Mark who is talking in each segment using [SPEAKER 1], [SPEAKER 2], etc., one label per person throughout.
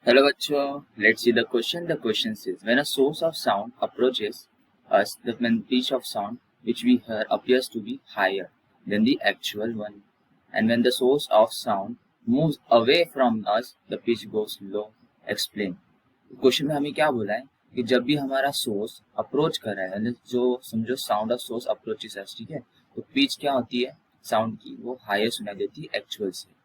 [SPEAKER 1] Hello बच्चों, let's see the question. The question says, when a source of sound approaches us, the pitch of sound which we hear appears to be higher than the actual one. And when the source of sound moves away from us, the pitch goes low. Explain. Question में हमें क्या बोला है कि जब भी हमारा source approach कर रहा है, जो समझो साउंड ऑफ सोर्स अप्रोचेस अस, ठीक है, तो पिच क्या होती है साउंड की, वो हायर सुनाई देती है एक्चुअल से।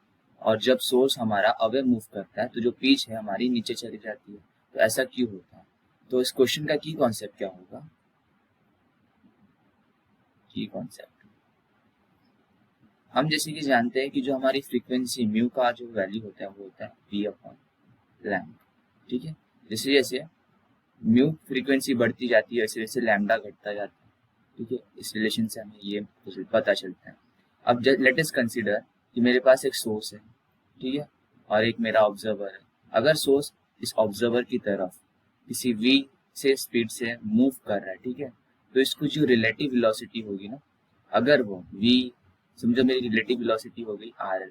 [SPEAKER 1] और जब सोर्स हमारा अवे मूव करता है तो जो पिच है हमारी नीचे चली जाती है। तो ऐसा क्यों होता है? तो इस क्वेश्चन का की कॉन्सेप्ट क्या होगा? की कॉन्सेप्ट हम जैसे कि जानते हैं कि जो हमारी फ्रीक्वेंसी म्यू का जो वैल्यू होता है वो होता है वी अपॉन लैम्डा, ठीक है। जैसे जैसे म्यू फ्रीक्वेंसी बढ़ती जाती है वैसे वैसे लैम्डा घटता जाता है, ठीक है। इस रिलेशन से हमें ये पता चलता है। अब लेट अस कंसीडर कि मेरे पास एक सोर्स है, ठीक है, और एक मेरा ऑब्जर्वर है। अगर सोर्स इस ऑब्जर्वर की तरफ किसी v से स्पीड से मूव कर रहा है, ठीक है, तो इसको जो रिलेटिव वेलोसिटी होगी ना, अगर वो v, समझो मेरी रिलेटिव वेलोसिटी हो गई r,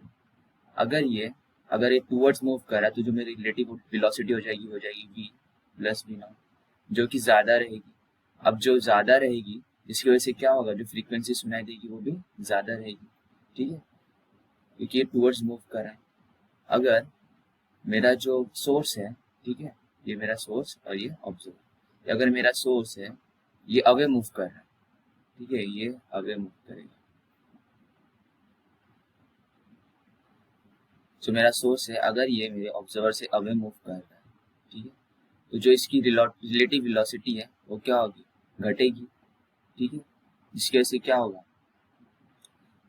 [SPEAKER 1] अगर ये टूवर्ड्स मूव कर रहा है तो जो मेरी रिलेटिव वेलोसिटी हो जाएगी v प्लस v नॉट, जो कि ज्यादा रहेगी। अब जो ज्यादा रहेगी जिसकी वजह से क्या होगा, जो फ्रीक्वेंसी सुनाई देगी वो भी ज्यादा रहेगी, ठीक है, क्योंकि ये टूवर्ड्स मूव कर रहा है। अगर मेरा जो सोर्स है, ठीक है, ये मेरा सोर्स और ये ऑब्जर्वर, अगर मेरा सोर्स है ये अवे मूव कर रहा है, ठीक है, ये अवे मूव करेगा। जो मेरा सोर्स है अगर ये मेरे ऑब्जर्वर से अवे मूव कर रहा है, ठीक है, तो जो इसकी रिलेटिव वेलोसिटी है वो क्या होगी, घटेगी, ठीक है, जिसकी वजह से क्या होगा,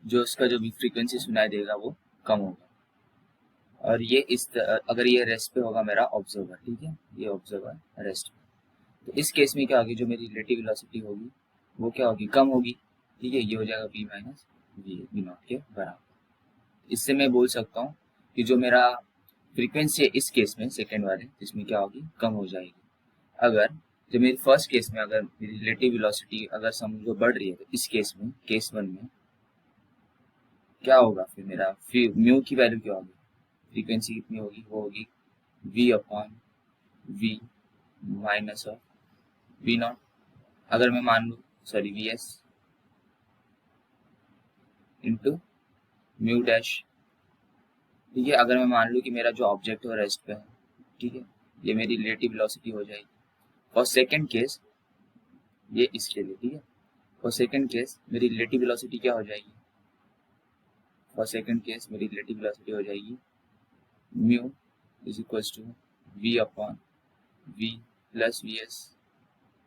[SPEAKER 1] जो इसका जो भी फ्रीक्वेंसी सुनाई देगा वो कम होगा। और ये अगर ये रेस्ट पे होगा मेरा ऑब्जर्वर, ठीक है, ये ऑब्जर्वर रेस्ट पे, तो इस केस में क्या होगी, जो मेरी रिलेटिव वेलोसिटी होगी वो क्या होगी, कम होगी, ठीक है, ये हो जाएगा v माइनस वी नॉट के बराबर। इससे मैं बोल सकता हूँ कि जो मेरा फ्रीक्वेंसी है इस केस में सेकेंड वाले, इसमें क्या होगी, कम हो जाएगी। अगर जो मेरी फर्स्ट केस में अगर मेरी रिलेटिव वेलोसिटी अगर समझो बढ़ रही है, तो इस केस में केस वन में क्या होगा, फिर मेरा म्यू की वैल्यू क्या होगी, फ्रीक्वेंसी कितनी होगी, वो होगी v upon v minus of V not. अगर मैं मान लू V S into mu dash, ठीक है। अगर मैं मान लूँ कि मेरा जो ऑब्जेक्ट है रेस्ट पे है, ठीक है, ये मेरी रिलेटिव वेलोसिटी हो जाएगी। और सेकंड केस ये इसके लिए, ठीक है, और सेकंड केस मेरी रिलेटिव वेलोसिटी क्या हो जाएगी, और सेकंड केस मेरी रिलेटिव वेलोसिटी हो जाएगी mu is equals to V upon V plus V S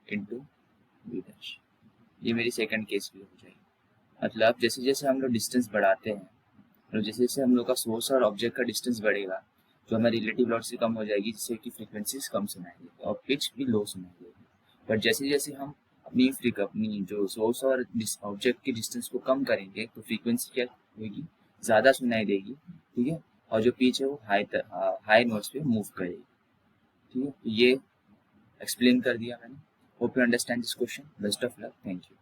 [SPEAKER 1] into V dash. ये मेरी सेकंड केस की हो जाएगी। मतलब जैसे जैसे हम लोग डिस्टेंस बढ़ाते हैं, और जैसे जैसे हम लोग का सोर्स और ऑब्जेक्ट का डिस्टेंस बढ़ेगा, जो हमारी रिलेटिव वेलोसिटी कम हो जाएगी, जिससे कि फ्रीक्वेंसीज कम सुनाई देगी और पिच भी लो सुनाई देगी। पर जैसे जैसे हम अपनी जो सोर्स और ऑब्जेक्ट के डिस्टेंस को कम करेंगे तो फ्रीक्वेंसी क्या होगी, ज़्यादा सुनाई देगी, ठीक है, और जो पिच है वो हाई नोट्स पे मूव करेगी, ठीक है। तो ये एक्सप्लेन कर दिया मैंने। Hope you understand this question. Best of luck, thank you.